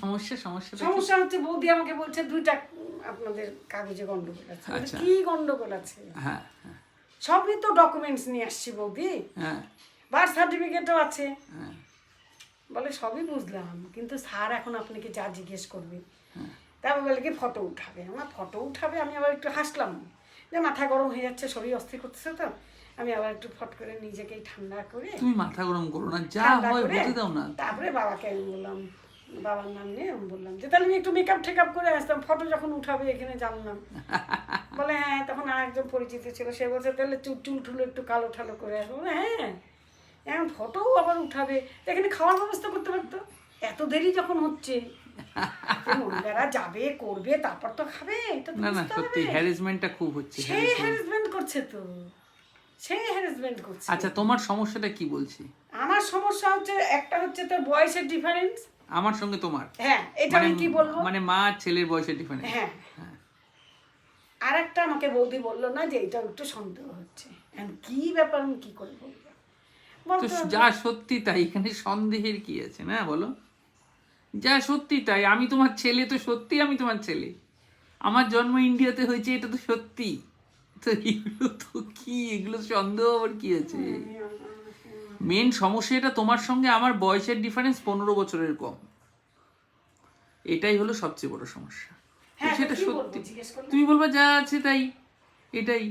সমস্যা হচ্ছে বৌদি আমাকে বলছে 2টা আপনাদের কাগজে গন্ডগোল আছে। কি গন্ডগোল আছে? হ্যাঁ, সবই তো ডকুমেন্টস নিয়ে আসছি বৌদি, বার্থ সার্টিফিকেটও আছে। বলে সবই বুঝলাম, কিন্তু স্যার এখন আপনাকে যা জিজ্ঞেস করবে, তারপর বলে কি ফটো উঠাবে। আমার ফটো উঠাবে, আমি আবার একটু হাসলাম যে মাথা গরম হয়ে যাচ্ছে, শরীর অস্থির করতেছে, তো আমি আবার একটু ফট করে নিজেকেই ঠান্ডা করে, তুমি মাথা গরম করো না, যা হয় বুঝে দাও না। তারপরে বাবাকে আমি বললাম, বাবার নাম নিয়ে আমি বললাম যে তাহলে আমি একটু মেকআপ টেকআপ করে আসতাম, ফটো যখন উঠাবে এখানে জানলাম। বলে হ্যাঁ, তখন আরেকজন পরিচিত ছিল, সে বলছে তাহলে চুল টুলো একটু কালো ঠালো করে আসবো। হ্যাঁ, এখন ফটোও আবার উঠাবে, এখানে খাওয়ার ব্যবস্থা করতে পারতো। এত দেরি যখন হচ্ছে, মহিলারা যাবে করবে তারপর তো খাবে, এটা তো না না, সত্যি হ্যারাসমেন্টটা খুব হচ্ছে। সেই হ্যারাসমেন্ট করছে তো, সেই হ্যারাসমেন্ট করছে। আচ্ছা, তোমার সমস্যাটা কি বলছি? আমার সমস্যা হচ্ছে, একটা হচ্ছে তোর বয়সের ডিফারেন্স আমার সঙ্গে তোমার। হ্যাঁ, এটা আমি কি বলবো, মানে মা আর ছেলের বয়সের ডিফারেন্স। হ্যাঁ, আর একটা আমাকে বৌদি বললো না যে এটা একটু সন্দেহ হচ্ছে। কি ব্যাপার, আমি কি করে বলবো? তো যা সত্যি তাই, এখানে সন্দেহের কি আছে না বলো? যা সত্যি তাই, আমি তোমার ছেলে, তো সত্যি আমি তোমার ছেলে। আমার জন্ম ইন্ডিয়াতে হয়েছে, এটা তো সত্যি। তো এগুলো তো কি, এগুলো সন্দেহ আবার কি আছে? মেন সমস্যা এটা, তোমার সঙ্গে আমার বয়সের ডিফারেন্স 15 বছরের কম। এটাই হলো সবচেয়ে বড় সমস্যা। সেটা সত্যি, তুমি বলবা যা আছে তাই, এটাই।